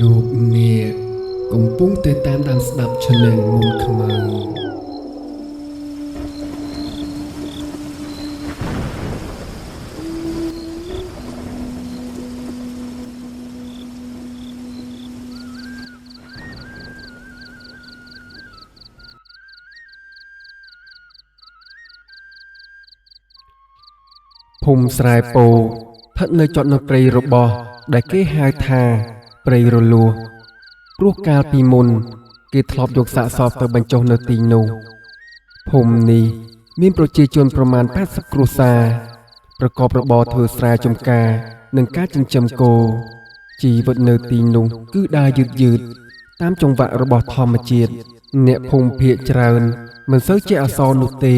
លោកអ្នកកំពុងតែតាមដានស្ដាប់ Channel មុនខ្មៅភូមិស្រែពោស្ថិតនៅជាប់នឹងព្រៃរបោះដែលគេហៅថាព្រៃរលួសព្រោះកាលពីមុនគេធ្លាប់យកសាកសពទៅបញ្ចុះនៅទីនោះភូមិនេះមានប្រជាជនប្រមាណ80គ្រួសារប្រកបរបរធ្វើស្រែចម្ការនិងការចិញ្ចឹមគោជីវិតនៅទីនោះគឺដើរយឺតតាមចង្វាក់របស់ធម្មជាតិអ្នកភូមិភាគច្រើនមិនសូវជាអក្សរនោះទេ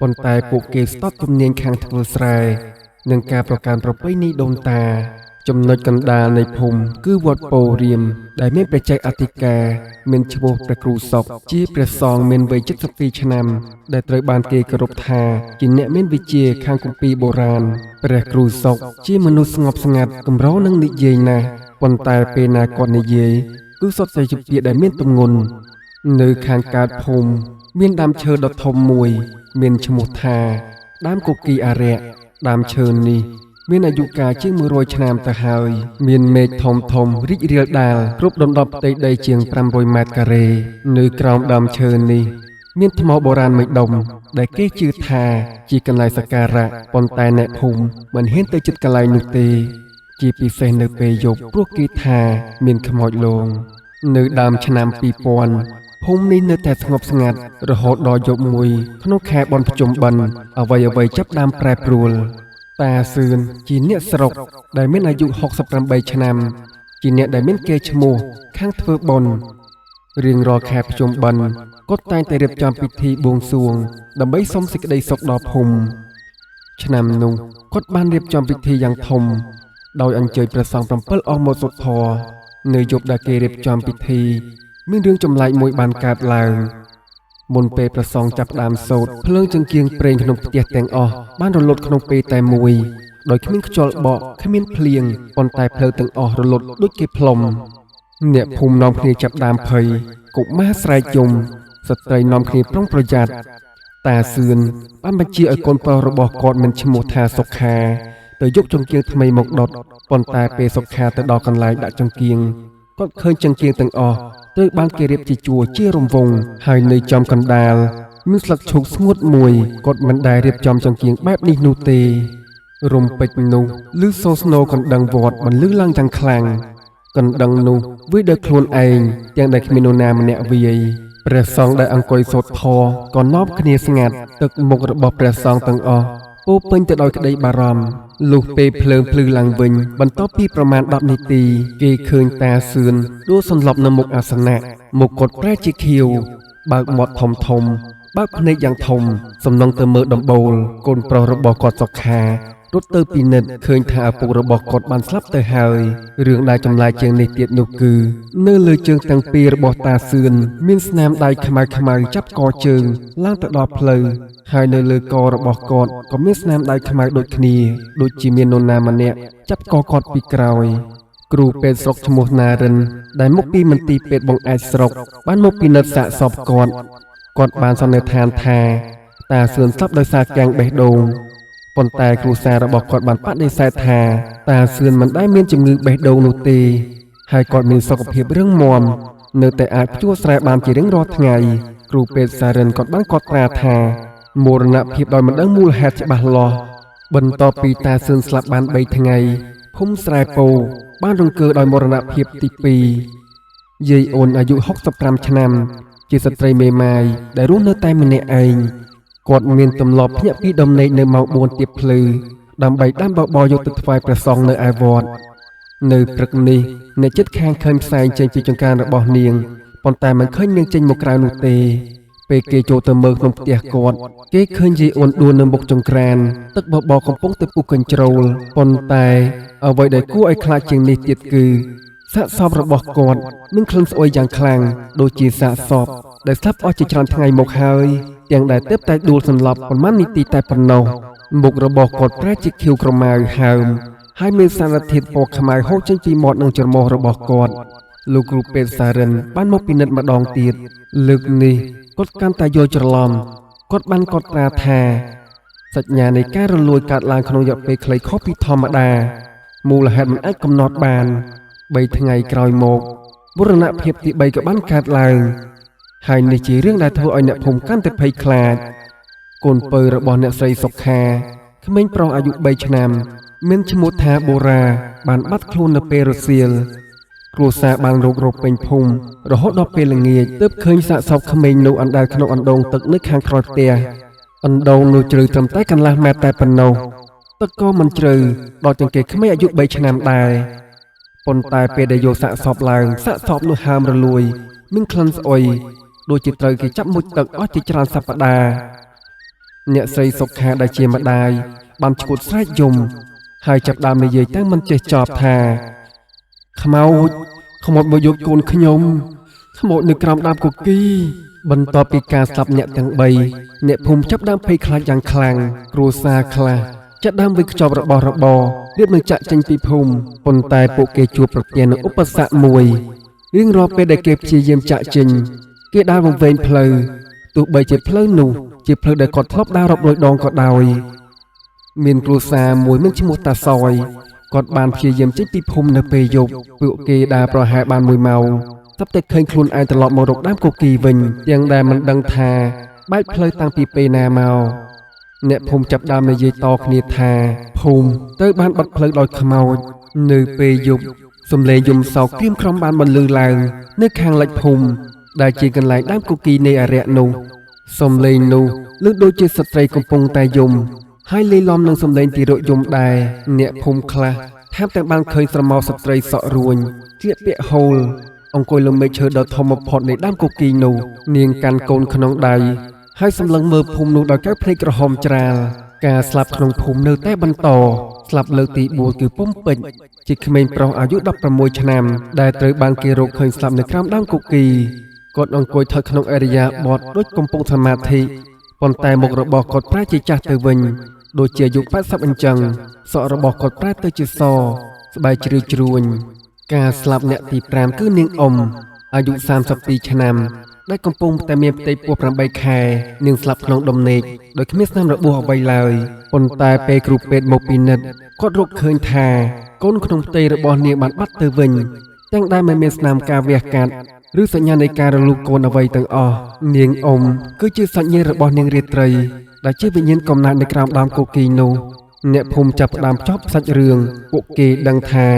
ប៉ុន្តែពួកគេស្ទាត់ជំនាញខាងធ្វើស្រែនិងការប្រកាន់ប្រពៃណីដូនតាចំណុចកណ្ដាលនៃភូមិគឺវត្តពោធិ៍រៀមដែលមានព្រះចៅអធិការមានឈ្មោះព្រះគ្រូសុខជាព្រះសង្ឃមានវ័យ72ឆ្នាំដែលត្រូវបានគេគោរពថាជាអ្នកមានវិជ្ជាខាងគម្ពីរបុរាណព្រះគ្រូសុខជាមនុស្សស្ងប់ស្ងាត់កម្រនឹងនិយាយណាស់ប៉ុន្តែពេលណាគាត់និយាយគឺសុទ្ធតែជាពាក្យដែលមានទម្ងន់នៅខាងកើតភូមិមានដើមឈើដ៏ធំមួយមានឈ្មោះថាដើមគគីអារក្សដើមឈើនេះមានអាយុកាលជាង100ឆ្នាំទៅហើយមានមែកធំរីករាលដាលគ្រប់ដណ្ដប់ផ្ទៃដីជាង500ម៉ែត្រការ៉េនៅក្រោមដើមឈើនេះមានថ្មបុរាណមួយដុំដែលគេជឿថាជាកន្លែងសក្ការៈប៉ុន្តែអ្នកភូមិមិនហ៊ានទៅជិតកន្លែងនោះទេជាពិសេសនៅពេលយប់ព្រោះគេថាមានខ្មោចលងនៅដើមឆ្នាំ2000ភូមិនេះនៅតែស្ងប់ស្ងាត់រហូតដល់យប់មួយក្នុងខែបុណ្យភ្ជុំបិណ្ឌអ្វីចាប់ដើមប្រែប្រួលតាសឿនជាអ្នកស្រុកដែលមានអាយុ68ឆ្នាំជាអ្នកដែលមានកេរ្តិ៍ឈ្មោះខាងធ្វើបុណ្យរៀងរាល់ខែភ្ជុំបិណ្ឌគាត់តែងតែរៀបចំពិធីបួងសួងដើម្បីសុំសេចក្តីសុខដល់ភូមិឆ្នាំនោះគាត់បានរៀបចំពិធីយ៉ាងធំដោយអញ្ជើញព្រះសង្ឃ7អង្គមកសូត្រធម៌នៅយប់ដែលគេរៀបចំពិធីមានរឿងចម្លែកមួយបានកើតឡើងមុនពេលព្រះសង្ឃចាប់ផ្ដើមសូត្រភ្លើងចង្កៀងប្រេងក្នុងផ្ទះទាំងអស់បានរលត់ក្នុងពេលតែមួយដោយគ្មានខ្យល់បក់គ្មានភ្លៀងប៉ុន្តែភ្លើងទាំងអស់រលត់ដូចគេផ្លុំអ្នកភូមិនាំគ្នាចាប់ដើមភ័យកុមារស្រែកយំស្ត្រីនាំគ្នាប្រុងប្រយ័ត្នតាសឿនបានបញ្ជាឲ្យកូនប្រុសរបស់គាត់មានឈ្មោះថាសុខាទៅយកចង្កៀងថ្មីមកដុតប៉ុន្តែពេលសុខាទៅដល់កន្លែងដាក់ចង្កៀងគាត់ឃើញចង្កៀងទាំងអស់ត្រូវបានគេរៀបជាជួរជារង្វង់ហើយនៅចំកណ្ដាលមានស្លឹកឈូកស្ងួតមួយគាត់មិនដែលរៀបចំចង្កៀងបែបនេះនោះទេរំពេចនោះឮសូរស្នូរកណ្ដឹងវត្តបន្លឺឡើងយ៉ាងខ្លាំងកណ្ដឹងនោះវាយដោយខ្លួនឯងទាំងដែលគ្មាននរណាម្នាក់វាយព្រះសង្ឃដែលអង្គុយសូត្រធម៌ក៏នាំគ្នាស្ងាត់ទឹកមុខរបស់ព្រះសង្ឃទាំងអស់ពោពេញទៅដោយក្តីបារម្ភលុះពេលភ្លើងភ្លឺឡើងវិញបន្ទាប់ពីប្រមាណ10នាទីគេឃើញតាសឿនដួលសន្លប់នៅមុខអាសនៈមុខគាត់ប្រែជាខៀវបើកមាត់ធំបើកភ្នែកយ៉ាងធំសំណងទៅមើលដំបូលកូនប្រុសរបស់គាត់សុខារត់ទៅពិនិត្យឃើញថាឪពុករបស់គាត់បានស្លាប់ទៅហើយរឿងដែលចម្លែកជាងនេះទៀតនោះគឺនៅលើជើងទាំងពីររបស់តាសឿនមានស្នាមដៃខ្មៅចាប់កជើងឡើងទៅដល់ភ្លៅហើយនៅលើករបស់គាត់ក៏មានស្នាមដៃខ្មៅដូចគ្នាដូចជាមាននរណាម្នាក់ចាប់កគាត់ពីក្រោយគ្រូពេទ្យស្រុកឈ្មោះណារិនដែលមកពីមន្ទីរពេទ្យបង្អែកស្រុកបានមកពិនិត្យសាកសពគាត់បានសន្និដ្ឋានថាតាសឿនស្លាប់ដោយសារកាំងបេះដូងប៉ុន្តែគ្រួសាររបស់គាត់បានបដិសេធថាតាសឿនមិនដែលមានជំងឺបេះដូងនោះទេហើយគាត់មានសុខភាពរឹងមាំនៅតែអាចភ្ជួរស្រែបានជារៀងរាល់ថ្ងៃគ្រូពេទ្យសារិនគាត់បានកត់ត្រាថាមរណភាពដោយមិនដឹងមូលហេតុច្បាស់លាស់បន្ទាប់ពីតាសឿនស្លាប់បាន3ថ្ងៃភូមិស្រែពោបានរង្គើដោយមរណភាពទី2យាយអូនអាយុ65ឆ្នាំជាស្ត្រីមេម៉ាយដែលរស់នៅតែម្នាក់ឯងគាត់មានទម្លាប់ភ្ញាក់ពីដំណេកនៅម៉ោង4ទៀបភ្លឺដើម្បីដាំបបរយកទៅថ្វាយព្រះសង្ឃនៅឯវត្តនៅព្រឹកនេះអ្នកជិតខាងឃើញផ្សែងចេញពីចង្ក្រានរបស់នាងប៉ុន្តែមិនឃើញនាងចេញមកក្រៅនោះទេពេលគេចូលទៅមើលក្នុងផ្ទះគាត់គេឃើញយាយអូនដួលនៅមុខចង្ក្រានទឹកបបរកំពុងតែពុះកញ្ជ្រោលប៉ុន្តែអ្វីដែលគួរឲ្យខ្លាចជាងនេះទៀតគឺសាកសពរបស់គាត់មានក្លិនស្អុយយ៉ាងខ្លាំងដូចជាសាកសពដែលស្លាប់អស់ជាច្រើនថ្ងៃមកហើយទាំងដែលទើបតែដួលសន្លប់ប៉ុន្មាននាទីតែប៉ុណ្ណោះមុខរបស់គាត់ប្រែជាខៀវក្រមៅហើម ហើយមានសារធាតុពណ៌ខ្មៅហូរចេញពីមាត់និងច្រមុះរបស់គាត់លោកគ្រូពេទ្យសារិនបានមកពិនិត្យម្ដងទៀតលើកនេះគាត់កាន់តែយល់ច្រឡំគាត់បានកត់ត្រាថាសញ្ញានៃការរលួយកើតឡើងក្នុងរយៈពេលខ្លីខុសពីធម្មតាមូលហេតុមិនអាចកំណត់បាន3ថ្ងៃក្រោយមកមរណភាពទី3ក៏បានកើតឡើងហើយនេះជារឿងដែលធ្វើឲ្យអ្នកភូមិកាន់តែភ័យខ្លាចកូនពៅរបស់អ្នកស្រីសុខាក្មេងប្រុសអាយុ3ឆ្នាំមានឈ្មោះថាបូរ៉ាបានបាត់ខ្លួននៅពេលរសៀលគ្រួសារបានរករកពេញភូមិរហូតដល់ពេលល្ងាចទើបឃើញសាកសពក្មេងនោះអណ្ដែតក្នុងអណ្ដូងទឹកនៅខាងក្រោយផ្ទះអណ្ដូងនោះជ្រៅត្រឹមតែកន្លះម៉ែត្រតែប៉ុណ្ណោះទឹកក៏មិនជ្រៅដល់ចង្កេះក្មេងអាយុ3ឆ្នាំដែរប៉ុន្តែពេលដែលយកសាកសពឡើងសាកសពនោះហើមរលួយមានក្លិនស្អុយដូចជាត្រូវគេចាប់មុជទឹកអស់ជាច្រើនសប្តាហ៍អ្នកស្រីសុខាដែលជាម្ដាយបានឈួតស្រែកយំហើយចាប់ដើមនិយាយតែមិនចេះចប់ថាខ្មោចមកយកកូនខ្ញុំខ្មោចនៅក្រោមដើមគគីបន្ទាប់ពីការស្លាប់អ្នកទាំង3អ្នកភូមិចាប់ដើមភ័យខ្លាចយ៉ាងខ្លាំងគ្រួសារខ្លះចាប់ដើមវិខ្ចប់របស់របររៀបនឹងចាក់ចេញពីភូមិប៉ុន្តែពួកគេជួបប្រទះនឹងឧបសគ្គមួយរៀងរាល់ពេលដែលគេព្យាយាមចាក់ចេញគេដើរវង្វេងផ្លូវទោះបីជាផ្លូវនោះជាផ្លូវដែលគាត់ធ្លាប់ដើររាប់រយដងក៏ដោយមានគ្រួសារមួយមានឈ្មោះតាសយគាត់បានព្យាយាមចេញពីភូមិនៅពេលយប់ពួកគេដើរប្រហែលបាន1ម៉ោងស្រាប់តែឃើញខ្លួនឯងត្រឡប់មករកដើមគគីវិញទាំងដែលមិនដឹងថាបែកផ្លូវតាំងពីពេលណាមកអ្នកភូមិចាប់ដើមនិយាយតគ្នាថាភូមិទៅបានបាត់ផ្លូវដោយខ្មោចនៅពេលយប់សំឡេងយំសោកក្រៀមក្រំបានបន្លឺឡើងនៅខាងលិចភូមិដែលជាកន្លែងដើមគគីនៃអារក្សនោះសំឡេងនោះឮដូចជាស្ត្រីកំពុងតែយំហើយលាយឡំនឹងសំឡេងទីរកយំដែរអ្នកភូមិខ្លះថែមទាំងបានឃើញស្រមោលស្ត្រីសក់រួញស្លៀកពាក់ហូលអង្គុយលើមេឃឈើដ៏ធំបំផុតនៃដើមគគីនោះនាងកាន់កូនក្នុងដៃហើយសម្លឹងមើលភូមិនោះដោយកែវភ្នែកក្រហមច្រាលការស្លាប់ក្នុងភូមិនៅតែបន្តស្លាប់លើកទី4គឺពុំពេជ្រជាក្មេងប្រុសអាយុ16ឆ្នាំដែលត្រូវបានគេរកឃើញស្លាប់នៅក្រោមដើមគគីគាត់អង្គុយថើក្នុងអរិយាបថដូចកំពុងសមាធិប៉ុន្តែមុខរបស់គាត់ប្រែជាចាស់ទៅវិញដូចជាអាយុ80អញ្ចឹងសក់របស់គាត់ប្រែទៅជាសស្បែកជ្រីជ្រួញការស្លាប់អ្នកទី5គឺនាងអ៊ំអាយុ32ឆ្នាំដែលកំពុងតែមានផ្ទៃពោះ8ខែនាងស្លាប់ក្នុងដំណេកដោយគ្មានស្នាមរបួសអ្វីឡើយប៉ុន្តែពេលគ្រូពេទ្យមកពិនិត្យគាត់រកឃើញថាកូនក្នុងផ្ទៃរបស់នាងបានបាត់ទៅវិញទាំងដែលមិនមានស្នាមការវះកាត់ឬសញ្ញានៃការរលូតកូនអ្វីទាំងអស់នាងអ៊ំគឺជាសាច់ញាតិរបស់នាងរាត្រីដែលជាវិញ្ញាណកំណើតនៅក្រោមដើមគគីនោះអ្នកភូមិចាប់ផ្ដើមចប់សាច់រឿងពួកគេដឹងថា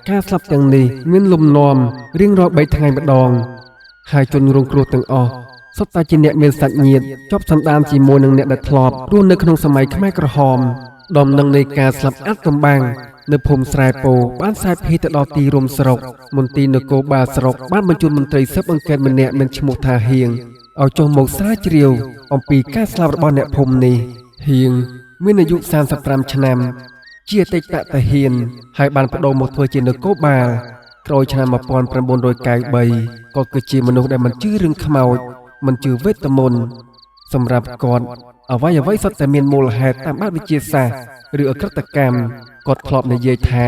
ការស្លាប់ទាំងនេះមានលំនាំរៀងរាល់3ថ្ងៃម្ដងហើយជនរងគ្រោះទាំងអស់សុទ្ធតែជាអ្នកមានសាច់ញាតិជាប់សន្តានជាមួយនឹងអ្នកដែលធ្លាប់រស់នៅក្នុងសម័យខ្មែរក្រហមដំណឹងនៃការស្លាប់អាត់កំបាំងនៅភូមិស្រែពោបានសាយភាយទៅដល់ទីរួមស្រុកមន្ទីរនគរបាលស្រុកបានបញ្ជូនមន្ត្រីស៊ើបអង្កេតម្នាក់មានឈ្មោះថាហៀងឲ្យចុះមកស្រាវជ្រាវអំពីការស្លាប់របស់អ្នកភូមិនេះហៀងមានអាយុ35ឆ្នាំជាអតីតទាហានហើយបានប្តូរមកធ្វើជានគរបាលក្រោយឆ្នាំ1993ក៏គឺជាមនុស្សដែលមិនជឿរឿងខ្មោចមិនជឿវេទមន្តសម្រាប់គាត់អ្វីសុទ្ធតែមានមូលហេតុតាមបែបវិទ្យាសាស្ត្រឬអក្រិតកម្មគាត់ធ្លាប់និយាយថា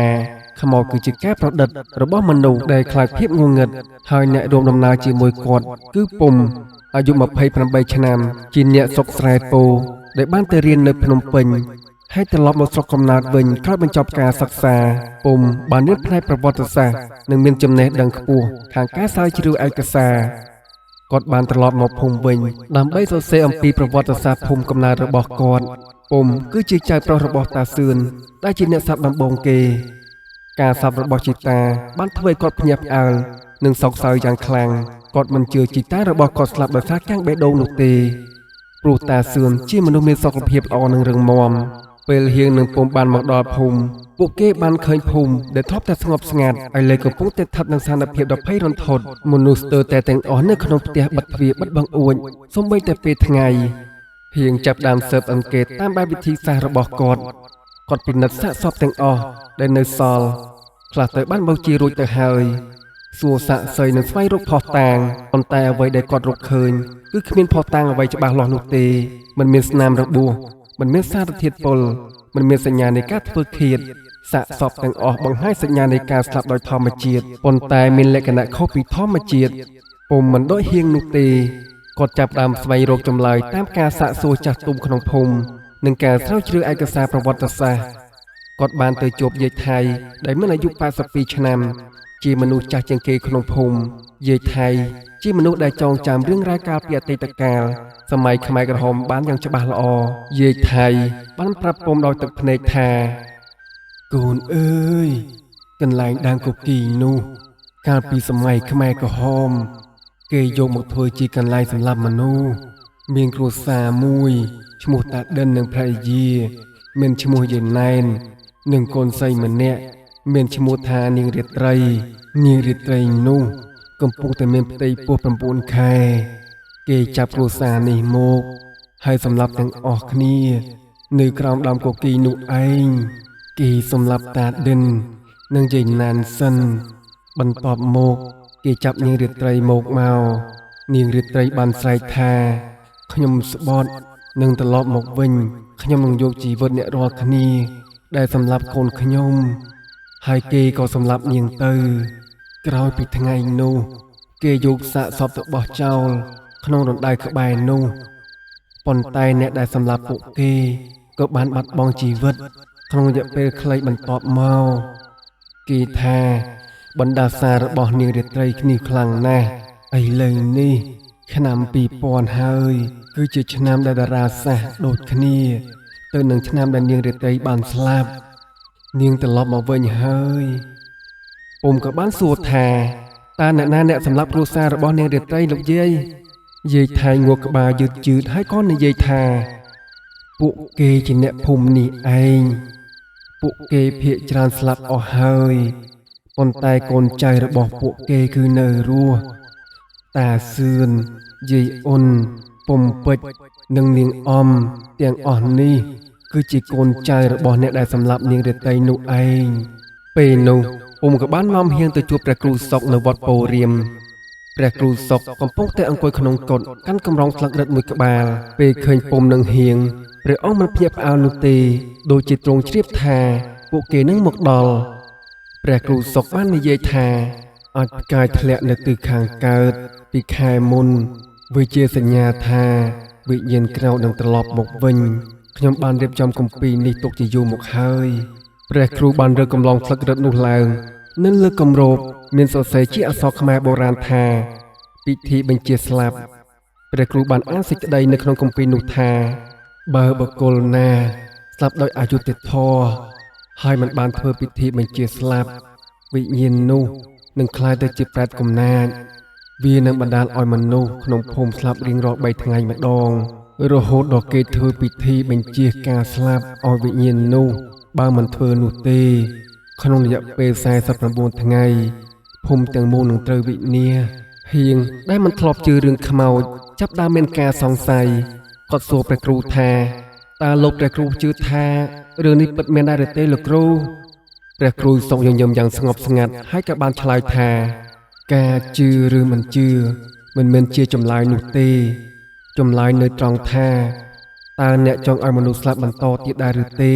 ខ្មោចគឺជាការប្រឌិតរបស់មនុស្សដែលខ្លាចភាពងងឹតហើយអ្នករួមដំណើរជាមួយគាត់គឺពុំអាយុ28ឆ្នាំជាអ្នកស្រុកស្រែពោដែលបានទៅរៀននៅភ្នំពេញហើយត្រឡប់មកស្រុកកំណើតវិញក្រោយបញ្ចប់ការសិក្សាពុំបានរៀនផ្នែកប្រវត្តិសាស្ត្រនិងមានចំណេះដឹងខ្ពស់ខាងការស្រាវជ្រាវឯកសារគាត់បានត្រឡប់មកភូមិវិញដើម្បីសរសេរអំពីប្រវត្តិសាស្ត្រភូមិកំណើតរបស់គាត់ពុំគឺជាចៅប្រុសរបស់តាសឿនដែលជាអ្នកសាប់ដំបងគេការសាប់របស់ជីតាបានធ្វើឲ្យគាត់ភ្ញាក់ផ្អើលនិងសោកសៅយ៉ាងខ្លាំងគាត់មិនជឿជីតារបស់គាត់ស្លាប់ដោយសារកាំងបេះដូងនោះទេព្រោះតាសឿនជាមនុស្សមានសុខភាពល្អនិងរឹងមាំពេលហៀងនឹងពុំបានមកដល់ភូមិពួកគេបានឃើញភូមិដែលធ្លាប់តែស្ងប់ស្ងាត់ហើយលើកំពុងតែស្ថិតក្នុងស្ថានភាពដ៏ភ័យរន្ធត់មនុស្សស្ទើរតែទាំងអស់នៅក្នុងផ្ទះបិទទ្វារបិទបង្អួចសូម្បីតែពេលថ្ងៃហៀងចាប់ដើមស៊ើបអង្កេតតាមបែបវិធីសាស្ត្ររបស់គាត់ពិនិត្យសាកសពទាំងអស់ដែលនៅសល់ខ្លះទៅបានបោកជារួចទៅហើយសួរសាកសីនឹងស្វែងរកផុសតាងប៉ុន្តែអ្វីដែលគាត់រកឃើញគឺគ្មានផុសតាងអ្វីច្បាស់លាស់នោះទេមិនមានស្នាមរបួសមិនមានសារធាតុពុលមិនមានសញ្ញានៃការធ្វើឃាត សាកសពទាំងអស់បង្ហាញសញ្ញានៃការស្លាប់ដោយធម្មជាតិប៉ុន្តែមានលក្ខណៈខុសពីធម្មជាតិពុំមិនដូចហៀងនោះទេគាត់ចាប់ផ្ដើមស្វែងរកចម្លើយតាមការសាកសួរចាស់ទុំក្នុងភូមិនិងការស្រាវជ្រាវឯកសារប្រវត្តិសាស្ត្រគាត់បានទៅជួបយាយថៃដែលមានអាយុ82ឆ្នាំជាមនុស្សចាស់ជាងគេក្នុងភូមិយាយថៃជាមនុស្សដែលចងចាំរឿងរ៉ាវកាលពីអតីតកាលសម័យខ្មែរក្រហមបានយ៉ាងច្បាស់ល្អយាយថៃបានប្រាប់ពុំដោយទឹកភ្នែកថាកូនអើយកន្លែងដើមគគីនោះកាលពីសម័យខ្មែរក្រហមគេយកមកធ្វើជាកន្លែងសម្លាប់មនុស្សមានគ្រួសារមួយឈ្មោះតាដិននិងភរិយាមានឈ្មោះយាយណែននិងកូនស្រីម្នាក់មានឈ្មោះថានាងរាត្រីនោះកំពុងតែមានផ្ទៃពោះ9ខែគេចាប់គ្រួសារនេះមកហើយសម្លាប់ទាំងអស់គ្នានៅក្រោមដើមគគីនោះឯងគេសម្លាប់តាដិននិងយាយណានសិនបន្ទាប់មកគេចាប់នាងរាត្រីមកនាងរាត្រីបានស្រែកថាខ្ញុំស្បត់នឹងត្រឡប់មកវិញខ្ញុំនឹងយកជីវិតអ្នករាល់គ្នាដែលសម្លាប់កូនខ្ញុំហើយគេក៏សម្លាប់នាងទៅក្រោយពីថ្ងៃនោះគេយកសាកសពទៅបោះចោលក្នុងរណ្ដៅក្បែរនោះប៉ុន្តែអ្នកដែលសម្លាប់ពួកគេក៏បានបាត់បង់ជីវិតក្នុងរយៈពេលខ្លីបន្ទាប់មកគេថាបណ្ដាសារបស់នាងរាត្រីគ្នាខ្លាំងណាស់ឥឡូវនេះឆ្នាំ2000ហើយគឺជាឆ្នាំដែលតារាសាស្ត្រដូចគ្នាទៅនឹងឆ្នាំដែលនាងរាត្រីបានស្លាប់នាងត្រឡប់មកវិញហើយពុំក៏បានសួរថាតើអ្នកណាអ្នកសម្លាប់គ្រួសាររបស់នាងរាត្រីលោកយាយថៃងក់ក្បាលយឺតហើយក៏និយាយថាពួកគេជាអ្នកភូមិនេះឯងពួកគេភាគច្រើនស្លាប់អស់ហើយប៉ុន្តែកូនចៅរបស់ពួកគេគឺនៅរស់តាសឿនយាយអ៊ុនពុំពេជ្រនិងនាងអំទាំងអស់នេះគឺជាកូនចៅរបស់អ្នកដែលសម្លាប់នាងរាត្រីនោះឯងពេលនោះពុំក៏បាននាំហៀងទៅជួបព្រះគ្រូសុកនៅវត្តពោធិ៍រាមព្រះគ្រូសុកកំពុងតែអង្គុយក្នុងកុដិកាន់កម្រងស្លឹករឹតមួយក្បាលពេលឃើញពុំនឹងហៀងព្រះអង្គមិនភ្ញាក់ផ្អើលនោះទេដូចជាទ្រង់ជ្រាបថាពួកគេនឹងមកដល់ព្រះគ្រូសុកបាននិយាយថាអាចផ្កាយធ្លាក់នៅទិសខាងកើតពីខែមុនវាជាសញ្ញាថាវិញ្ញាណក្រៅនឹងត្រឡប់មកវិញខ្ញុំបានរៀបចំគម្ពីរនេះទុកជាយូរមកហើយព្រះគ្រូបានរើកំឡុងស្លឹករឹតនោះឡើងនៅលើគម្របមានសរសេរជាអក្សរខ្មែរបុរាណថាពិធីបញ្ជាស្លាប់ព្រះគ្រូបានអានសេចក្តីនៅក្នុងគម្ពីរនោះថាបើបុគ្គលណាស្លាប់ដោយអយុត្តិធម៌ហើយមិនបានធ្វើពិធីបញ្ជាស្លាប់វិញ្ញាណនោះនឹងក្លាយទៅជាប្រេតកំណាចវានឹងបណ្ដាលឲ្យមនុស្សក្នុងភូមិស្លាប់រៀងរាល់3ថ្ងៃម្ដងរហូតដល់គេធ្វើពិធីបញ្ជាការស្លាប់ឲ្យវិញ្ញាណនោះបើមិនធ្វើនោះទេក្នុងរយៈពេល49ថ្ងៃភូមិទាំងមូលនឹងត្រូវវិនាសហៀងដែលមិនធ្លាប់ជឿរឿងខ្មោចចាប់ដើមមានការសង្ស័យគាត់សួរព្រះគ្រូថាតើលោកព្រះគ្រូជឿថារឿងនេះពិតមែនដែរទេលោកគ្រូព្រះគ្រូសុកញញឹមយ៉ាងស្ងប់ស្ងាត់ហើយក៏បានឆ្លើយថាការជឿឬមិនជឿមិនមែនជាចម្លើយនោះទេចម្លើយនៅត្រង់ថាតើអ្នកចង់ឲ្យមនុស្សស្លាប់បន្តទៀតដែរឬទេ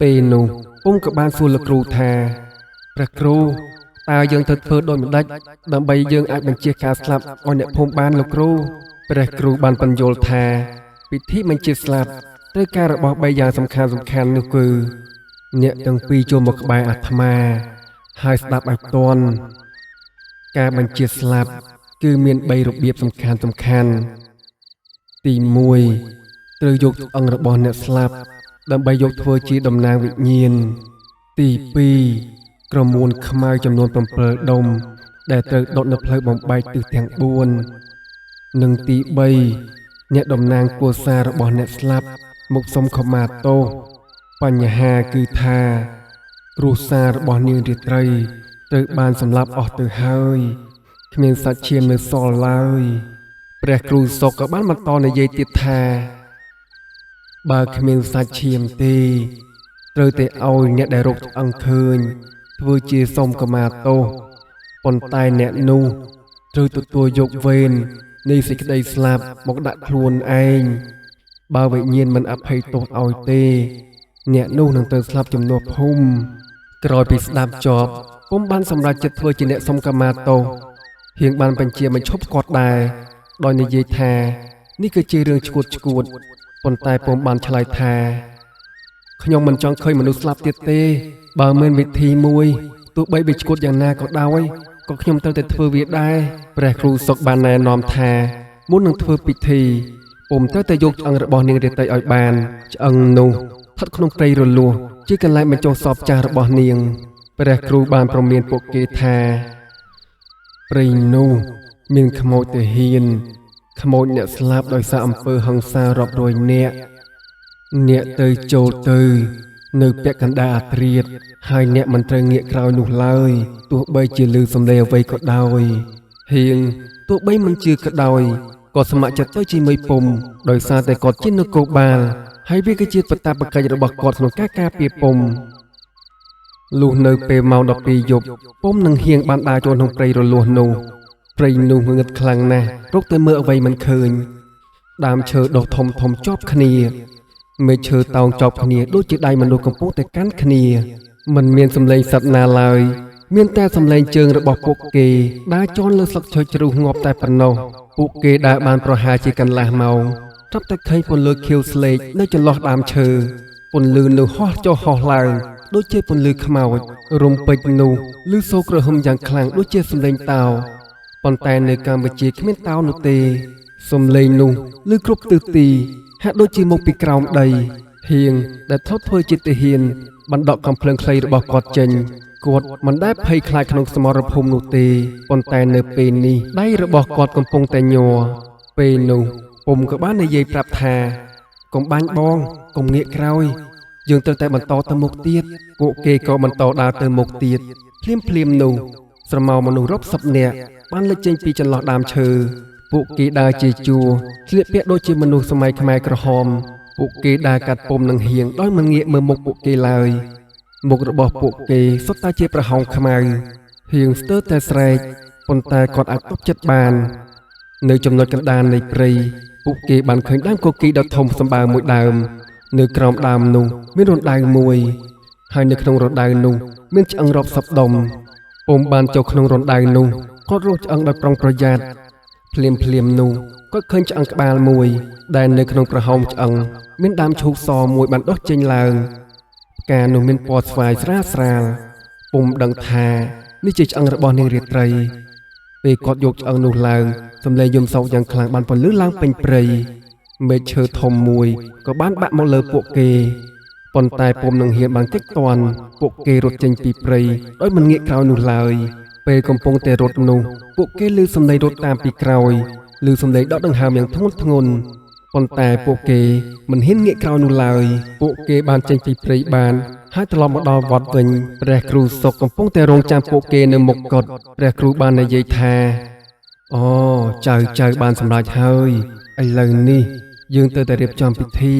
ពេលនោះពុំក៏បានសួរលោកគ្រូថាព្រះគ្រូតើយើងត្រូវធ្វើដូចម្ដេចដើម្បីយើងអាចបញ្ជាការស្លាប់ឲ្យអ្នកភូមិបានលោកគ្រូព្រះគ្រូបានបញ្យល់ថាពិធីបញ្ជាស្លាប់ត្រូវការរបស់3យ៉ាងសំខាន់នោះគឺអ្នកទាំងពីរចូលមកក្បែរអាត្មាហើយស្ដាប់ឲ្យទាន់ការបញ្ជាស្លាប់គឺមាន3របៀបសំខាន់ទី1ត្រូវយកឆ្អឹងរបស់អ្នកស្លាប់ដើម្បីយកធ្វើជាតំណាងវិញ្ញាណទី2ក្រមួនខ្មៅចំនួន7ដុំដែលត្រូវដុតនៅផ្លូវបំបែកទិសទាំង4និងទី3អ្នកតំណាងគ្រួសាររបស់អ្នកស្លាប់មកសុំខមាទោសបញ្ហាគឺថាគ្រួសាររបស់នាងរាត្រីត្រូវបានសម្លាប់អស់ទៅហើយគ្មានសាច់ឈាមនៅសល់ឡើយព្រះគ្រូសុកក៏បានបន្តនិយាយទៀតថាបើគ្មានសាច់ឈាមទេត្រូវតែឲ្យអ្នកដែលរកឆ្អឹងឃើញធ្វើជាសុំខមាទោសប៉ុន្តែអ្នកនោះត្រូវទទួលយកវេននៃសេចក្តីស្លាប់មកដាក់ខ្លួនឯងបើវិញ្ញាណមិនអភ័យទោសឲ្យទេ អ្នកនោះនឹងទៅស្លាប់ជំនួសភូមិក្រោយពីស្ដាប់ចប់ពុំបានសម្រេចចិត្តធ្វើជាអ្នកសុំកម្មាទោសហៀងបានបញ្ជាបញ្ឈប់គាត់ដែរដោយនិយាយថានេះគឺជារឿងឈួតប៉ុន្តែពុំបានឆ្លើយថាខ្ញុំមិនចង់ឃើញមនុស្សស្លាប់ទៀតទេបើមានវិធីមួយទោះបីវាឈួតយ៉ាងណាក៏ដោយក៏ខ្ញុំត្រូវតែធ្វើវាដែរព្រះគ្រូសុកបានណែនាំថាមុននឹងធ្វើពិធីពុំត្រូវតែយកឆ្អឹងរបស់នាងរាត្រីឲ្យបានឆ្អឹងនោះស្ថិតក្នុងព្រៃរលួសជាកន្លែងបញ្ចុះសពចាស់របស់នាងព្រះគ្រូបានប្រមានពួកគេថាព្រៃនោះមានខ្មោចទាហានខ្មោចអ្នកស្លាប់ដោយសារអំពើហិង្សារាប់រយអ្នកទៅចូលទៅនៅពាក់កណ្ដាលអាធ្រាត្រហើយអ្នកមិនត្រូវងាកក្រោយនោះឡើយទោះបីជាឮសំឡេងអ្វីក៏ដោយហៀងទោះបីមិនជឿក៏ដោយក៏ស្ម័គ្រចិត្តទៅជាមួយពុំដោយសារតែគាត់ជានគរបាលហើយវាគឺជាបតាបកិច្ចរបស់គាត់ក្នុងការការពារពុំលុះនៅពេលម៉ោង12យប់ពុំនឹងហៀងបានដើរចូលក្នុងព្រៃរលួសនោះព្រៃនោះងឹតខ្លាំងណាស់រកទៅមើលអ្វីមិនឃើញដើមឈើដុះធំជាប់គ្នាមេឃឈើតោងជាប់គ្នាដូចជាដៃមនុស្សកំពុងតែកាន់គ្នាមិនមានសំឡេងសត្វណាឡើយមានតែសំឡេងជើងរបស់ពួកគេដើរជន់លើស្លឹកឈើជ្រុះងាប់តែប៉ុណ្ណោះពួកគេដើរបានប្រហែលជាកន្លះម៉ោងត្រឹមតែឃើញពន្លឺខៀវស្លេកនៅចន្លោះដើមឈើពន្លឺនោះហោះចុះហោះឡើងដូចជាពន្លឺខ្មោចរំពេចនោះឮសូរក្រហមយ៉ាងខ្លាំងដូចជាសំឡេងតោប៉ុន្តែនៅកម្ពុជាគ្មានតោនោះទេសំឡេងនោះឮគ្រប់ទិសទីហាក់ដូចជាមកពីក្រោមដីហៀងដែលថត់ធ្វើជាទាហានបណ្ដកកំភ្លើងខ្លីរបស់គាត់ចេញគាត់មិនដែលភ័យខ្លាចក្នុងសមរភូមិនោះទេប៉ុន្តែនៅពេលនេះដៃរបស់គាត់កំពុងតែញ័រពេលនោះពុំក៏បាននិយាយប្រាប់ថាកុំបាញ់បងកុំងាកក្រោយយើងត្រូវតែបន្តទៅមុខទៀតពួកគេក៏បន្តដើរទៅមុខទៀតភ្លាមនោះស្រមោលមនុស្សរាប់សិបនាក់បានលេចចេញពីចន្លោះដើមឈើពួកគេដើរជាជួរស្លៀកពាក់ដូចជាមនុស្សសម័យខ្មែរក្រហមពួកគេដើរកាត់ពុំនឹងហៀងដោយមិនងាកមើលមុខពួកគេឡើយមុខរបស់ពួកគេសុទ្ធតែជាប្រហោងខ្មៅហៀងស្ទើរតែស្រែកប៉ុន្តែគាត់អាចទប់ចិត្តបាននៅចំណុចកណ្ដាលនៃព្រៃពួកគេបានឃើញដើមគគីដ៏ធំសម្បើមមួយដើមនៅក្រោមដើមនោះមានរណ្ដៅមួយហើយនៅក្នុងរណ្ដៅនោះមានឆ្អឹងរាប់សិបដុំពុំបានចូលក្នុងរណ្ដៅនោះគាត់រកឆ្អឹងដោយប្រុងប្រយ័ត្នភ្លាមនោះគាត់ឃើញឆ្អឹងក្បាលមួយដែលនៅក្នុងប្រហោងឆ្អឹងមានដើមឈូកសមួយបានដុះចេញឡើងផ្កានោះមានពណ៌ស្វាយស្រាលពុំដឹងថានេះជាឆ្អឹងរបស់នាងរាត្រីពេលគាត់យកឆ្អឹងនោះឡើងសម្លេងយំសោកយ៉ាងខ្លាំងបានពន្លឺឡើងពេញព្រៃមេឃឈើធំមួយក៏បានបាក់មកលើពួកគេប៉ុន្តែពុំនឹងហ៊ានបានគេចទាន់ពួកគេរត់ចេញពីព្រៃដោយមិនងាកក្រោយនោះឡើយពេលកំពុងតែរត់នោះពួកគេឮសំឡេងរត់តាមពីក្រោយឮសំឡេងដកដង្ហើមយ៉ាងធ្ងន់ប៉ុន្តែពួកគេមិនហ៊ានងាកក្រោយនោះឡើយពួកគេបានចេញពីព្រៃបានហើយត្រឡប់មកដល់វត្តវិញព្រះគ្រូសុកកំពុងតែរងចាំពួកគេនៅមុខកុដិព្រះគ្រូបាននិយាយថាអូចៅបានសម្រេចហើយឥឡូវនេះយើងទៅតែរៀបចំពិធី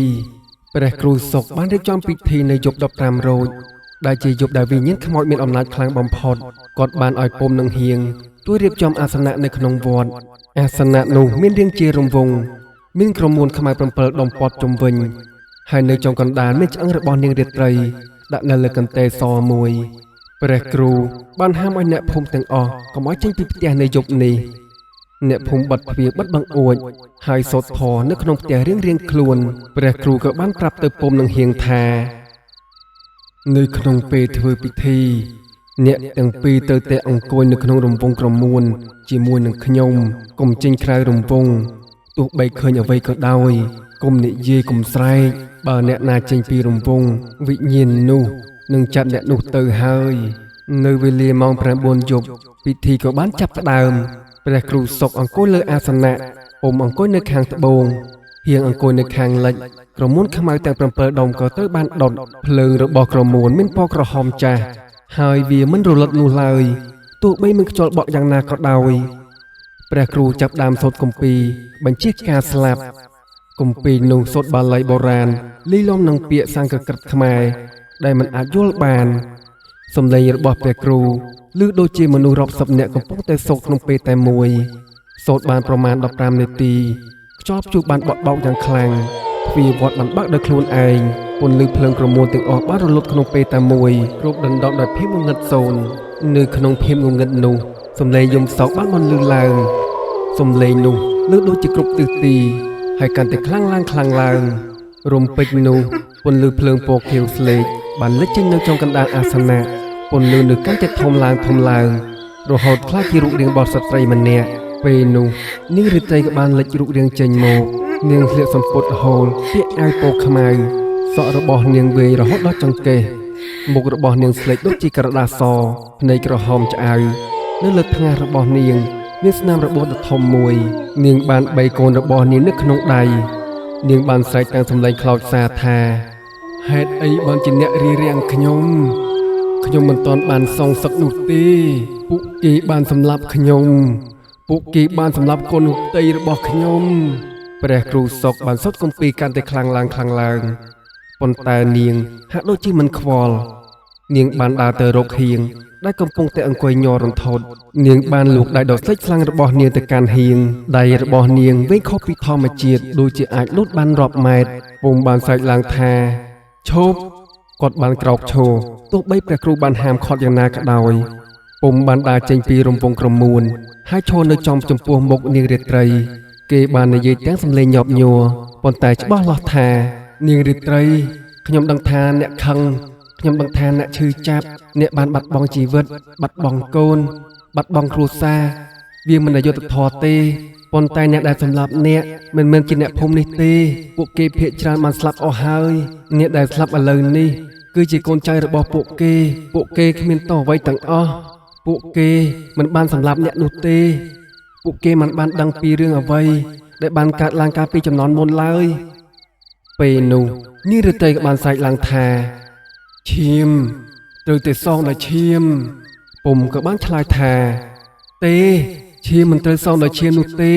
ព្រះគ្រូសុកបានរៀបចំពិធីនៅយប់15រោចដែលជាយប់ដែលវិញ្ញាណខ្មោចមានអំណាចខ្លាំងបំផុតគាត់បានឲ្យពុំនឹងហៀងជួយរៀបចំអាសនៈនៅក្នុងវត្តអាសនៈនោះមានរាងជារង្វង់មានក្រមួនខ្មៅ7ដុំព័ទ្ធជុំវិញហើយនៅចុងកណ្ដាលមានឆ្អឹងរបស់នាងរាត្រីដាក់នៅលើកន្ទេលសមួយព្រះគ្រូបានហាមឲ្យអ្នកភូមិទាំងអស់កុំឲ្យចេញពីផ្ទះនៅយប់នេះអ្នកភូមិបិទទ្វារបិទបង្អួចហើយសូត្រធម៌នៅក្នុងផ្ទះរៀងខ្លួនព្រះគ្រូក៏បានប្រាប់ទៅពុំនឹងហៀងថានៅក្នុងពេលធ្វើពិធីអ្នកទាំងពីរទៅតែអង្គុយនៅក្នុងរង្វង់ក្រមួនជាមួយនឹងខ្ញុំកុំចេញក្រៅរង្វង់ទោះបីឃើញអ្វីក៏ដោយកុំនិយាយកុំស្រែកបើអ្នកណាចេញពីរង្វង់វិញ្ញាណនោះនឹងចាប់អ្នកនោះទៅហើយនៅវេលាម៉ោង9យប់ពិធីក៏បានចាប់ផ្ដើមព្រះគ្រូសុកអង្គុយលើអាសនៈពុំអង្គុយនៅខាងត្បូងហៀងអង្គុយនៅខាងលិចក្រមួនខ្មៅទាំង7ដុំក៏ត្រូវបានដុតភ្លើងរបស់ក្រមួនមានពណ៌ក្រហមចាស់ហើយវាមិនរលត់នោះឡើយទោះបីមានខ្យល់បក់យ៉ាងណាក៏ដោយព្រះគ្រូចាប់ដើមសូត្រគម្ពីរបញ្ជាការស្លាប់គម្ពីរនោះសូត្របាលីបុរាណលីលំនឹងពាក្យសង្ស្ក្រឹតខ្មែរដែលមិនអាចយល់បានសំឡេងរបស់ព្រះគ្រូឮដូចជាមនុស្សរាប់សិបនាក់កំពុងតែសូត្រក្នុងពេលតែមួយសូត្របានប្រមាណ15នាទីខ្យល់ព្យុះបានបក់បោកយ៉ាងខ្លាំងទ្វារវត្តបានបើកដោយខ្លួនឯង ពន្លឺភ្លើងក្រមួនទាំងអស់បានរលត់ក្នុងពេលតែមួយគ្របដណ្ដប់ដោយភាពងងឹតសូន្យនៅក្នុងភាពងងឹតនោះសំឡេងយំសោកបានបន្លឺឡើងសំឡេងនោះលើដូចជាគ្រប់ទិសទីហើយកាន់តែខ្លាំងឡើងរំពេចនោះពន្លឺភ្លើងពណ៌ខៀវស្លេកបានលេចចេញនៅtrongកណ្ដាលអាសនៈពន្លឺនៅកាន់តែធំឡើងរហូតខ្លាចជារូបរាងរបស់ស្ត្រីម្នាក់ពេលនោះនាងរាត្រីក៏បានលេចរូបរាងចេញមកនាងស្លៀកសំពត់ហូលពាក់អាវពណ៌ខ្មៅសក់របស់នាងវែងរហូតដល់ចង្កេះមុខរបស់នាងស្លេកដូចជាក្រដាសសភ្នែកក្រហមឆ្អៅនៅលើថ្ងាសរបស់នាងមានស្នាមរបួសដ៏ធំមួយនាងបានបីកូនរបស់នាងនៅក្នុងដៃនាងបានស្រែកតាមសំឡេងខ្លោចសារថាហេតុអីបានជាអ្នករារាំងខ្ញុំមិនទាន់បានសងសឹកនោះទេពួកគេបានសម្លាប់ខ្ញុំពួកគេបានសម្លាប់កូននោះតីរបស់ខ្ញុំព្រះគ្រូសុកបានសុតគម្ពីរកាន់តែខ្លាំងឡើងប៉ុន្តែនាងហាក់ដូចជាមិនខ្វល់នាងបានដើរទៅរកហៀងដែលកំពុងតែអង្គុយញ័ររន្ធត់នាងបានលូកដៃដ៏ស្លេកស្លាំងរបស់នាងទៅកាន់ហៀងដៃរបស់នាងវែងខុសពីធម្មជាតិដូចជាអាចលូតបានរាប់ម៉ែត្រពុំបានស្រែកឡើងថាឈប់គាត់បានក្រោកឈរទោះបីព្រះគ្រូបានហាមឃាត់យ៉ាងណាក៏ដោយពុំបានដើរចេញពីរង្វង់ក្រមួនហើយឈរនៅចំពោះមុខនាងរាត្រីគេបាននិយាយទាំងសំឡេងញាប់ញ័រប៉ុន្តែច្បាស់លាស់ថានាងរាត្រីខ្ញុំដឹងថាអ្នកខឹងខ្ញុំដឹងថាអ្នកឈឺចាប់អ្នកបានបាត់បង់ជីវិតបាត់បង់កូនបាត់បង់គ្រួសារវាមិនយុត្តិធម៌ទេប៉ុន្តែអ្នកដែលសម្លាប់អ្នកមិនមែនជាអ្នកភូមិនេះទេពួកគេភាគច្រើនបានស្លាប់អស់ហើយអ្នកដែលស្លាប់ឥឡូវនេះគឺជាកូនចៅរបស់ពួកគេគ្មានទោសអ្វីទាំងអស់ពួកគេមិនបានសម្លាប់អ្នកនោះទេពួកគេមិនបានដឹងពីរឿងអ្វីដែលបានកើតឡើងកាលពីចំនួនមុនឡើយពេលនោះនាងរាត្រីក៏បានស្រែកឡើងថាឈាមត្រូវតែសងដោយឈាមពុំក៏បានឆ្លើយថាទេឈាមមិនត្រូវសងដោយឈាមនោះទេ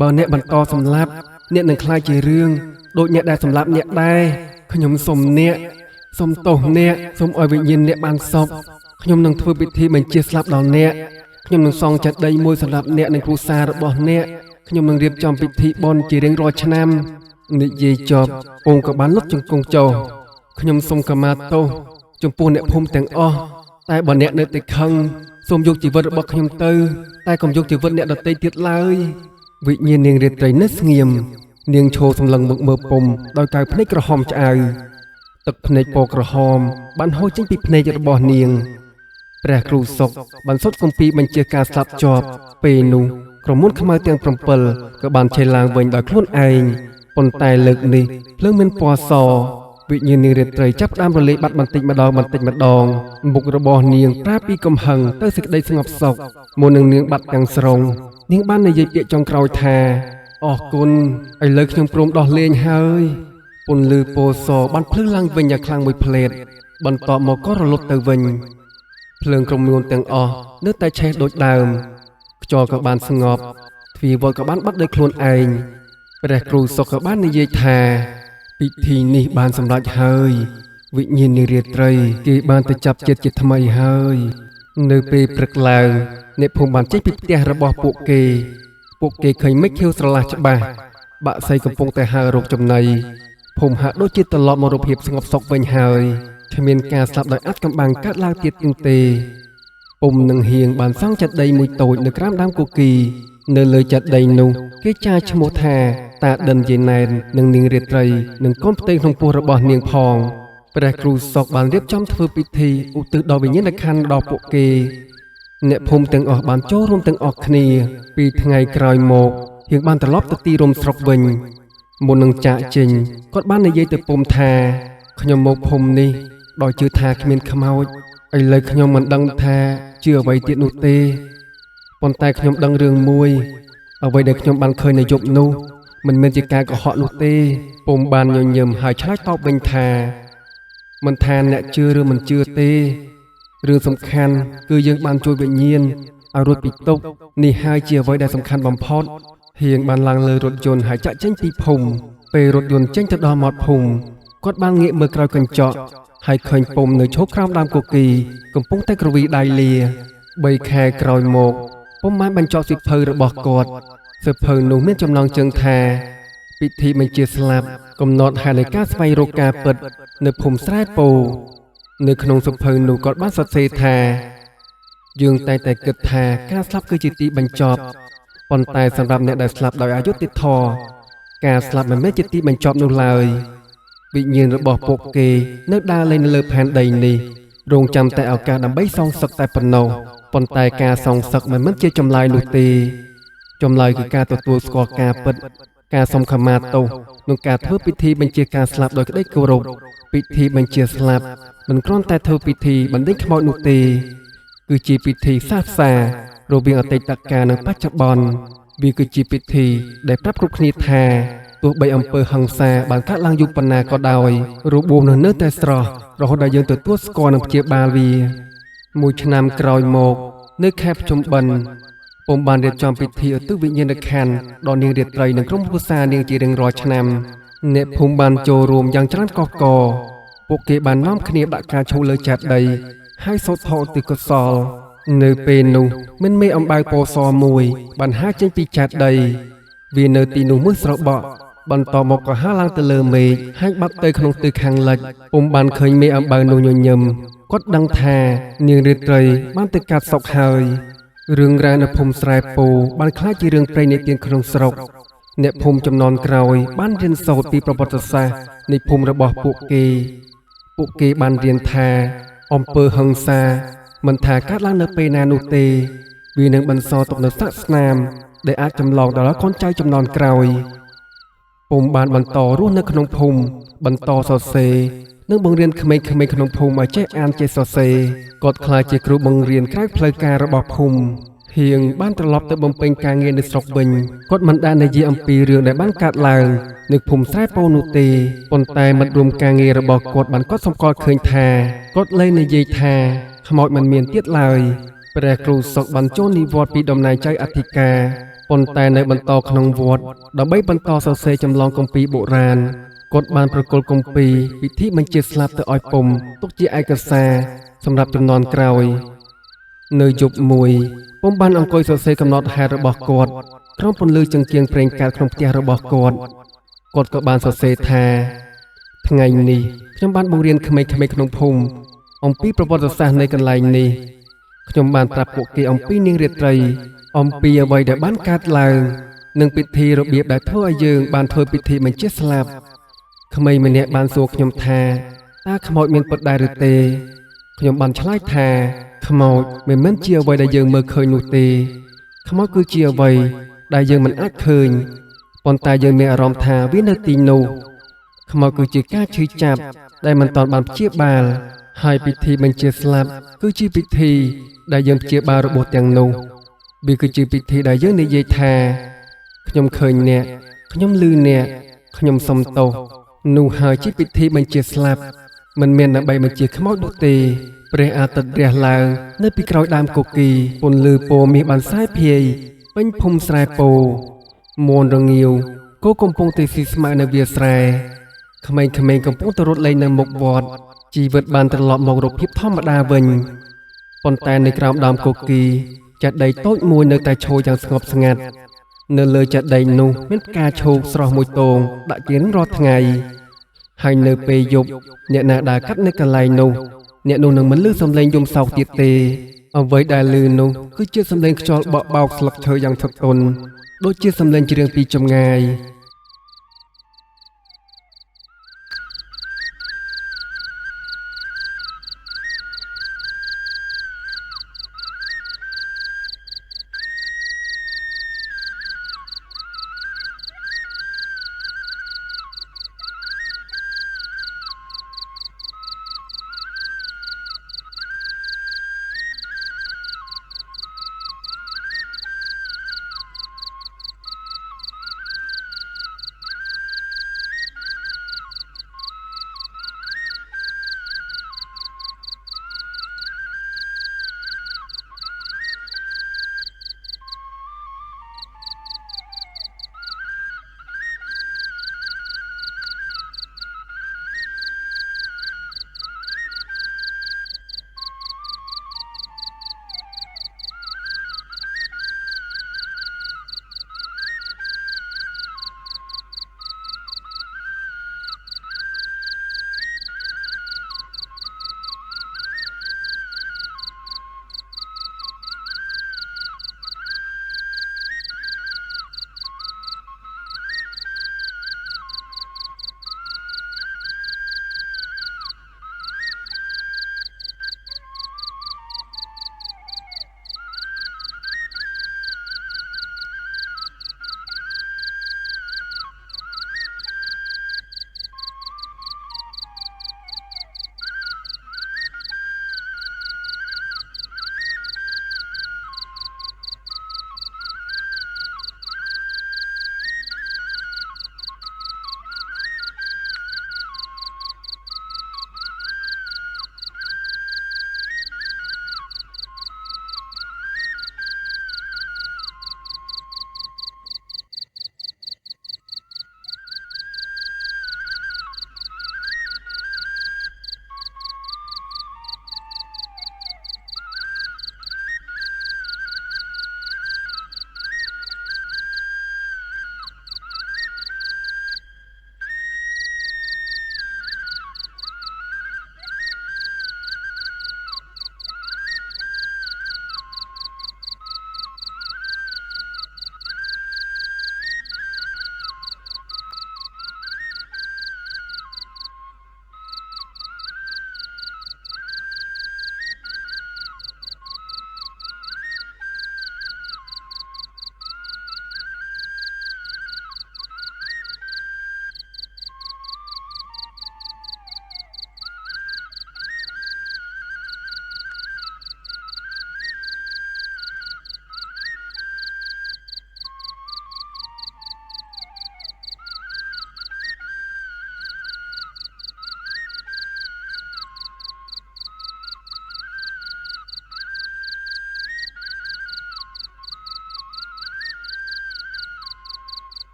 បើអ្នកបន្តសម្លាប់អ្នកនឹងខ្លាចជារឿងដូចអ្នកដែលសម្លាប់អ្នកដែរខ្ញុំសុំអ្នកសុំទោសអ្នកសុំឲ្យវិញ្ញាណអ្នកបានសុខខ្ញុំនឹងធ្វើពិធីបញ្ជាស្លាប់ដល់អ្នកខ្ញុំនឹងសង់ចេតិយមួយសម្រាប់អ្នកនិងគ្រួសាររបស់អ្នកខ្ញុំនឹងរៀបចំពិធីបុណ្យជារៀងរាល់ឆ្នាំនិយាយចប់ពងក៏បានលុតជង្គង់ចុះខ្ញុំសូមខមាទោសចំពោះអ្នកភូមិទាំងអស់តែបើអ្នកនៅតែខឹងសូមយកជីវិតរបស់ខ្ញុំទៅតែកុំយកជីវិតអ្នកដទៃទៀតឡើយវិញ្ញាណនាងរាត្រីនៅស្ងៀមនាងឈរសម្លឹងមុខមើលពុំដោយកៅភ្នែកក្រហមឆ្អៅទឹកភ្នែកពណ៌ក្រហមបានហូរចេញពីភ្នែករបស់នាងព្រះគ្រូសុកបានសុតគម្ពីរបញ្ជាការស្លាប់ជាប់ពេលនោះក្រមួនខ្មៅទាំង7ក៏បានឆេះឡើងវិញដោយខ្លួនឯងប៉ុន្តែលើកនេះភ្លើងមានពណ៌សវិញ្ញាណនាងរាត្រីចាប់ផ្ដើមរលាយបាត់បន្តិចម្ដងមុខរបស់នាងប្រែពីកំហឹងទៅសេចក្តីស្ងប់សុខមុននឹងនាងបាត់ទាំងស្រុងនាងបាននិយាយពាក្យចុងក្រោយថាអរគុណឥឡូវខ្ញុំព្រមដោះលែងហើយពន្លឺពណ៌សបានភ្លឺឡើងវិញយ៉ាងខ្លាំងមួយភ្លែតបន្ទាប់មកក៏រលត់ទៅវិញភ្លើងក្រុមនួនទាំងអស់នៅតែឆេះដូចដើមខ្យល់ក៏បានស្ងប់ទ្វារវត្តក៏បានបាត់ដោយខ្លួនឯងព្រះគ្រូសុកក៏បាននិយាយថាពិធីនេះបានសម្រេចហើយវិញ្ញាណនាងរាត្រីគេបានទៅចាប់ចិត្តជាថ្មីហើយនៅពេលព្រឹកឡើងអ្នកភូមិបានចេញពីផ្ទះរបស់ពួកគេឃើញមេឃខៀវស្រឡះច្បាស់បាក់សីកំពុងតែហើររកចំណីភូមិហាក់ដូចជាត្រឡប់មករកភាពស្ងប់សុខវិញហើយគ្មានការស្លាប់ដោយអាថ៌កំបាំងកើតឡើងទៀតទេពុំនឹងហៀងបានសង់ចេតិយមួយតូចនៅក្រោមដើមគគីនៅលើចេតិយនោះគេចាឈ្មោះថាតាដិនយេណែននិងនាងរាត្រីនិងកូនផ្ទៃក្នុងពោះរបស់នាងផងព្រះគ្រូសុកបានរៀបចំធ្វើពិធីឧទ្ទិសដល់វិញ្ញាណក្ខន្ធដល់ពួកគេអ្នកភូមិទាំងអស់បានចូលរួមទាំងអស់គ្នាពីថ្ងៃក្រោយមកហៀងបានត្រឡប់ទៅទីរួមស្រុកវិញមុននឹងចាកចេញគាត់បាននិយាយទៅពុំថាខ្ញុំមកភូមិនេះដោយជឿថាគ្មានខ្មោចឥឡូវខ្ញុំមិនដឹងថាជឿអ្វីទៀតនោះទេប៉ុន្តែខ្ញុំដឹងរឿងមួយអ្វីដែលខ្ញុំបានឃើញនៅយប់នោះមិនមែនជាការកុហកនោះទេពុំបានញញឹមហើយឆ្លើយតបវិញថាមិនថាអ្នកជឿឬមិនជឿទេរឿងសំខាន់គឺយើងបានជួយវិញ្ញាណឲ្យរួចពីទុក្ខនេះហើយជាអ្វីដែលសំខាន់បំផុតហៀងបានឡើងលើរថយន្តហើយចាក់ចេញពីភូមិពេលរថយន្តចេញទៅដល់មាត់ភូមិគាត់បានងាកមើលក្រោយកញ្ចក់ហើយឃើញពុំនៅឈរក្រោមដើមគគីកំពុងតែក្រវីដៃលា3ខែក្រោយមកពុំបានបញ្ចប់សៀវភៅរបស់គាត់សៀវភៅនោះមានចំណងជើងថា ពិធីបញ្ជាស្លាប់កំណត់ហេតុនៃការស្វែងរកការពិតនៅភូមិស្រែពោនៅក្នុងសភៅនោះក៏បានសរសេរថាយើងតែគិតថាការស្លាប់គឺជាទីបញ្ចប់ប៉ុន្តែសម្រាប់អ្នកដែលស្លាប់ដោយអយុត្តិធម៌ការស្លាប់មិនមែនជាទីបញ្ចប់នោះឡើយវិញ្ញាណរបស់ពួកគេនៅដើរលេងនៅលើផែនដីនេះរងចាំតែឱកាសដើម្បីសងសឹកតែប៉ុណ្ណោះប៉ុន្តែការសងសឹកមិនមែនជាចម្លើយនោះទេចម្លើយគឺការទទួលស្គាល់ការពិតការសុំខមាទោសនិងការធ្វើពិធីបញ្ជាការស្លាប់ដោយក្តីគោរពពិធីបញ្ជាស្លាប់មិនគ្រាន់តែធ្វើពិធីបណ្ដេញខ្មោចនោះទេគឺជាពិធីសាសសារវាងអតីតកាលនិងបច្ចុប្បន្នវាគឺជាពិធីដែលប្រាប់គ្រប់គ្នាថាទោះបីអំពើហិង្សាបានកើតឡើងយូរប៉ុណ្ណាក៏ដោយរបួសនៅតែស្រស់រហូតដល់យើងទទួលស្គាល់និងព្យាបាលវាមួយឆ្នាំក្រោយមកនៅខែភ្ជុំបិណ្ឌពុំបានរៀបចំពិធីឧទ្ទិសវិញ្ញាណក្ខន្ធដល់នាងរាត្រីនិងក្រុមគ្រួសារនាងជារៀងរាល់ឆ្នាំអ្នកភូមិបានចូលរួមយ៉ាងច្រើនកកកពួកគេបាននាំគ្នាដាក់ការឈូសលើចាដីហើយសូត្រធម៌ឧទ្ទិសកុសលនៅពេលនោះមានមេអំបៅពណ៌សមួយបានហើរចេញពីចាដីវានៅទីនោះមួយស្របក់បន្តមកក៏ហើរឡើងទៅលើមេឃហើយបាត់ទៅក្នុងទិសខាងលិចពុំបានឃើញមេអំបៅនោះញញឹមគាត់ដឹងថានាងរាត្រីបានទៅកាត់សក់ហើយរឿងរ៉ាវនៅភូមិស្រែពោបានក្លាយជារឿងព្រេងនិទានក្នុងស្រុកអ្នកភូមិចំនួនក្រោយបានរៀនសូត្រពីប្រវត្តិសាស្ត្រនៃភូមិរបស់ពួកគេបានរៀនថាអំពើហិង្សាមិនថាកើតឡើងនៅពេលណានោះទេវានឹងបន្សល់ទុកនូវសាសនាមដែលអាចចម្លងដល់កូនចៅចំនួនក្រោយពុំបានបន្តរស់នៅក្នុងភូមិបន្តសរសេរនិងបង្រៀនក្មេងៗក្នុងភូមិឲ្យចេះអានចេះសរសេរគាត់ក្លាយជាគ្រូបង្រៀនក្រៅផ្លូវការរបស់ភូមិហៀងបានត្រឡប់ទៅបំពេញការងារនៅស្រុកវិញគាត់មិនបាននិយាយអំពីរឿងដែលបានកើតឡើងនៅភូមិស្រែពោនោះទេប៉ុន្តែមិត្តរួមការងាររបស់គាត់បានកត់សម្គាល់ឃើញថាគាត់លែងនិយាយថាខ្មោចមិនមានទៀតឡើយព្រះគ្រូសុកបានចូលនិវត្តន៍ពីតំណែងចៅអធិការប៉ុន្តែនៅបន្តក្នុងវត្តដើម្បីបន្តសរសេរចម្លងគម្ពីរបុរាណគាត់បានប្រគល់គម្ពីរពិធីបញ្ជាស្លាប់ទៅឲ្យពុំទុកជាឯកសារសម្រាប់ជំនាន់ក្រោយនៅយប់មួយពុំបានអង្គុយសរសេរកំណត់ហេតុរបស់គាត់ក្រោមពន្លឺចង្កៀងប្រេងកាតក្នុងផ្ទះរបស់គាត់ក៏បានសរសេរថាថ្ងៃនេះខ្ញុំបានបង្រៀនក្មេងៗក្នុងភូមិអំពីប្រវត្តិសាស្ត្រនៃកន្លែងនេះខ្ញុំបានប្រាប់ពួកគេអំពីនាងរាត្រីអំពីអ្វីដែលបានកើតឡើងនិងពិធីរបៀបដែលធ្វើឲ្យយើងបានធ្វើពិធីបញ្ជាស្លាប់ក្មេងម្នាក់បានសួរខ្ញុំថាតើខ្មោចមានពិតដែរឬទេខ្ញុំបានឆ្លើយថាខ្មោចមិនមែនជាអ្វីដែលយើងមើលឃើញនោះទេខ្មោចគឺជាអ្វីដែលយើងមិនអាចឃើញប៉ុន្តែយើងមានអារម្មណ៍ថាវានៅទីនោះខ្មោចគឺជាការឈឺចាប់ដែលមិនទាន់បានព្យាបាលហើយពិធីបញ្ជាស្លាប់គឺជាពិធីដែលយើងព្យាបាលរបួសទាំងនោះវាគឺជាពិធីដែលយើងនិយាយថាខ្ញុំឃើញអ្នកខ្ញុំឮអ្នកខ្ញុំសុំទោសនោះហើយជាពិធីបញ្ជាស្លាប់មិនមែនដើម្បីបញ្ជាខ្មោចនោះទេព្រះអាទិត្យរះឡើងនៅពីក្រោយដើមគគីពន្លឺពណ៌មាសបានសាយភាយពេញភូមិស្រែពោមួនរងាវគោកំពុងតែស៊ីស្មៅនៅវាលស្រែក្មេងៗកំពុងទៅរត់លេងនៅមុខវត្តជីវិតបានត្រឡប់មករកភាពធម្មតាវិញប៉ុន្តែនៅក្រោមដើមគគីចាដីតូចមួយនៅតែឈរយ៉ាងស្ងប់ស្ងាត់នៅលើចាដីនោះមានផ្កាឈូកស្រស់មួយទងដាក់ជារៀងរាល់ថ្ងៃហើយនៅពេលយប់អ្នកណាដើរកាត់នៅកន្លែងនោះអ្នកនោះនឹងមិនឮសំឡេងយំសោកទៀតទេអ្វីដែលឮនោះគឺជាសំឡេងខ្យល់បក់បោកស្លឹកឈើយ៉ាងធឹកទន់ដូចជាសំឡេងច្រៀងពីចម្ងាយ